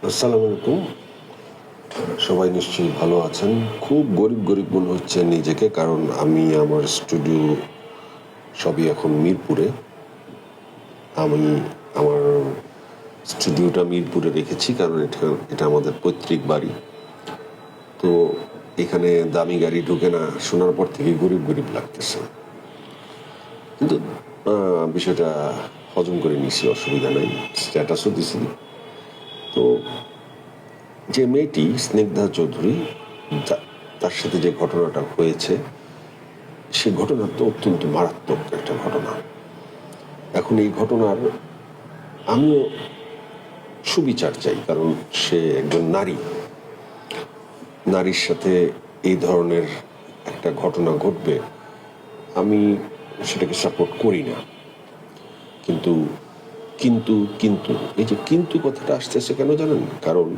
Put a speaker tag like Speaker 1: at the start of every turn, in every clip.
Speaker 1: আসসালামু আলাইকুম। সবাই নিশ্চয়ই ভালো আছেন। খুব গরিব গরিব মনে হচ্ছে নিজেকে, কারণ আমি আমার স্টুডিও সবই এখন মিরপুরে। আমি আমার স্টুডিওটা মিরপুরে রেখেছি, কারণ এটা আমাদের পৈতৃক বাড়ি। তো এখানে দামি গাড়ি ঢুকে না, শোনার পর থেকে গরিব গরিব লাগতেছে। কিন্তু বিষয়টা হজম করে নিছি, অসুবিধা নাই, স্ট্যাটাসও দিছি। তো যে মেয়েটি স্নিগ্ধা চৌধুরী, তার সাথে যে ঘটনাটা হয়েছে, সে ঘটনা তো অত্যন্ত মারাত্মক একটা ঘটনা। এখন এই ঘটনার আমিও সুবিচার চাই, কারণ সে একজন নারী। নারীর সাথে এই ধরনের একটা ঘটনা ঘটবে, আমি সেটাকে সাপোর্ট করি না। কিন্তু কিন্তু কিন্তু এই যে কিন্তু কথাটা আসতেছে কেন জানেন? কারণ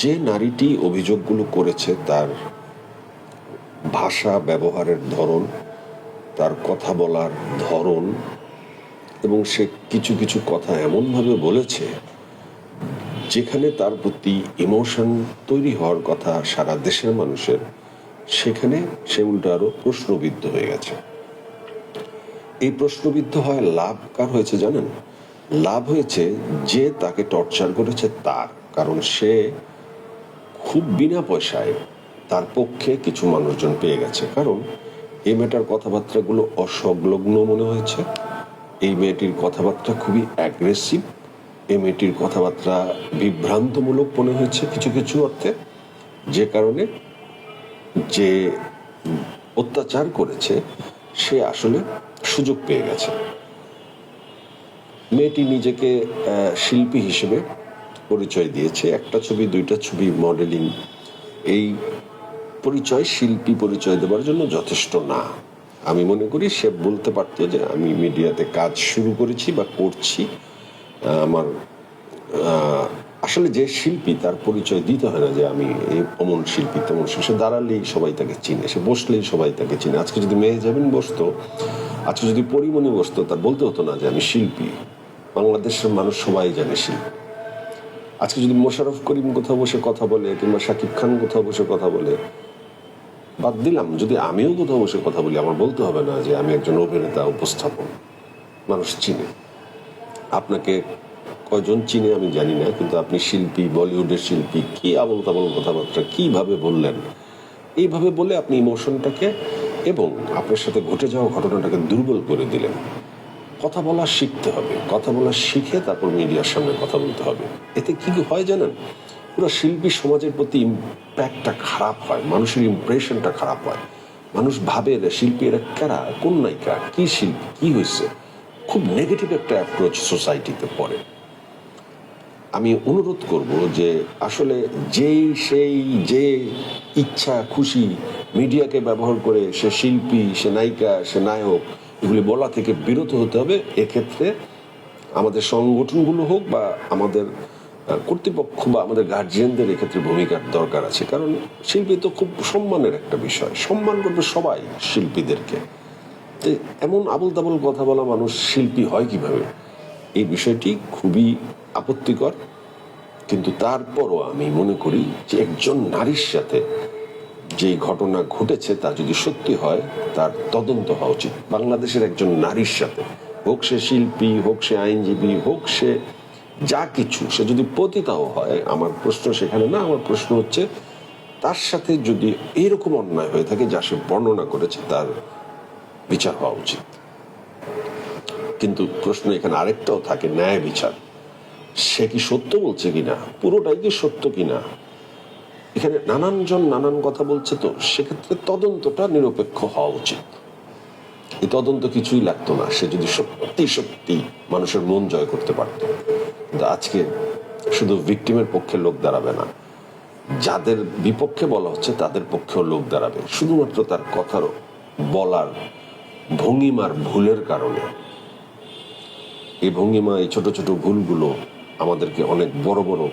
Speaker 1: যে নারীটি অভিযোগগুলো করেছে, তার ভাষা ব্যবহারের ধরন, তার কথা বলার ধরন, এবং সে কিছু কিছু কথা এমনভাবে বলেছে যেখানে তার প্রতি ইমোশন তৈরি হওয়ার কথা সারা দেশের মানুষের, সেখানে সে উল্টো আরো প্রশ্নবিদ্ধ হয়ে গেছে। এই প্রশ্নবিদ্ধ হয় লাভ কার হয়েছে জানেন? লাভ হয়েছে যে তাকে টর্চার করেছে তার, কারণ সে খুব বিনা পয়সায় তার পক্ষে কিছু মানুষজন পেয়ে গেছে। কারণ এই মেয়েটার কথাবার্তাগুলো অসংলগ্ন মনে হয়েছে, এই মেয়েটির কথাবার্তা খুবই অ্যাগ্রেসিভ, এই মেয়েটির কথাবার্তা বিভ্রান্তমূলক মনে হয়েছে কিছু কিছু অর্থে, যে কারণে যে অত্যাচার করেছে সে আসলে সুযোগ পেয়ে গেছে। মেয়েটি নিজেকে শিল্পী হিসেবে পরিচয় দিয়েছে, একটা ছবি, দুইটা ছবি, মডেলিং। এই পরিচয় শিল্পী পরিচয় দেওয়ার জন্য যথেষ্ট না। আমি মনে করি সে বলতে পারতো যে আমি মিডিয়াতে কাজ শুরু করেছি বা করছি। আমার আসলে যে শিল্পী তার পরিচয় দিতে হয় না যে আমি এই অমন শিল্পী তেমন শিল্পী। সে দাঁড়ালেই সবাই তাকে চিনে, সে বসলেই সবাই তাকে চিনে। আজকে যদি মেহজাবিন বসতো, আজকে যদি পরিমণি বসতো, তার বলতে হতো না যে আমি শিল্পী। বাংলাদেশের মানুষ সবাই জানে শিল্পী। আজকে যদি মোশাররফ করিম কোথাও বসে কথা বলে, কিংবা শাকিব খান কোথাও বসে কথা বলে, বাদ দিলাম যদি আমিও কোথাও বসে কথা বলি, আমার বলতে হবে না যে আমি একজন অভিনেতা, উপস্থাপক। মানুষ চিনে। আপনাকে কয়জন চিনে আমি জানি না, কিন্তু আপনি শিল্পী, বলিউডের শিল্পী, কি আবল তাবল কথাবার্তা কিভাবে বললেন, এইভাবে বলে আপনি ইমোশনটাকে এবং আপনার সাথে ঘটে যাওয়া ঘটনাটাকে দুর্বল করে দিলেন। কথা বলা শিখতে হবে, কথা বলা শিখে তারপর মিডিয়ার সামনে কথা বলতে হবে। এতে কি হয় জানেন? পুরো শিল্পী সমাজের প্রতি ইম্প্যাক্টটা খারাপ হয়, মানুষের ইমপ্রেশনটা খারাপ হয়। মানুষ ভাবে শিল্পী এরা কারা, কোন নায়িকা, কি শিল্পী, কি হয়েছে। খুব নেগেটিভ একটা অ্যাপ্রোচ সোসাইটিতে পড়ে। আমি অনুরোধ করব যে আসলে যে ইচ্ছা খুশি মিডিয়াকে ব্যবহার করে সে শিল্পী, সে নায়িকা, সে নায়ক, এগুলি বলা থেকে বিরত হতে হবে। এক্ষেত্রে আমাদের সংগঠনগুলো হোক বা আমাদের কর্তৃপক্ষ বা আমাদের গার্জিয়ানদের এক্ষেত্রে ভূমিকার দরকার আছে। কারণ শিল্পী তো খুব সম্মানের একটা বিষয়, সম্মান করবে সবাই শিল্পীদেরকে। এমন আবল তাবল কথা বলা মানুষ শিল্পী হয় কিভাবে? এই বিষয়টি খুবই আপত্তিকর। কিন্তু তারপরও আমি মনে করি যে একজন নারীর সাথে যে ঘটনা ঘটেছে তা যদি সত্যি হয়, তার তদন্ত হওয়া উচিত। বাংলাদেশের একজন নারীর সাথে, হোক সে শিল্পী, হোক সে আইনজীবী, হোক সে যা কিছু, সে যদি পতিতাও হয়, আমার প্রশ্ন সেখানে না। আমার প্রশ্ন হচ্ছে তার সাথে যদি এরকম অন্যায় হয়ে থাকে যা সে বর্ণনা করেছে, তার বিচার হওয়া উচিত। কিন্তু প্রশ্ন এখানে আরেকটাও থাকে, ন্যায় বিচার। সে কি সত্য বলছে কিনা, পুরোটাই কি সত্য কিনা, এখানে নানানজন নানান কথা বলছে। তো সেক্ষেত্রে তদন্তটা নিরপেক্ষ হওয়া উচিত। এই তদন্ত কিছুই লাগতো না সে যদি সত্যি সত্যি মানুষের মন জয় করতে পারত। কিন্তু আজকে শুধু ভিকটিমের পক্ষে লোক দাঁড়াবে না, যাদের বিপক্ষে বলা হচ্ছে তাদের পক্ষেও লোক দাঁড়াবে, শুধুমাত্র তার কথার বলার ভঙ্গিমার ভুলের কারণে। এই ভঙ্গিমা, এই ছোট ছোট ভুলগুলো আমাদেরকে অনেক বড় বড়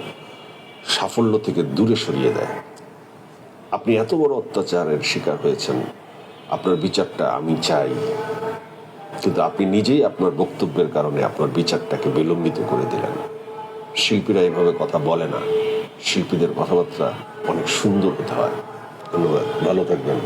Speaker 1: সাফল্য থেকে দূরে সরিয়ে দেয়। আপনি এত বড় অত্যাচারের শিকার হয়েছেন, আপনার বিচারটা আমি চাই, কিন্তু আপনি নিজেই আপনার বক্তব্যের কারণে আপনার বিচারটাকে বিলম্বিত করে দিলেন। শিল্পীরা এভাবে কথা বলে না, শিল্পীদের কথাবার্তা অনেক সুন্দর হতে হয়। ধন্যবাদ, ভালো থাকবেন।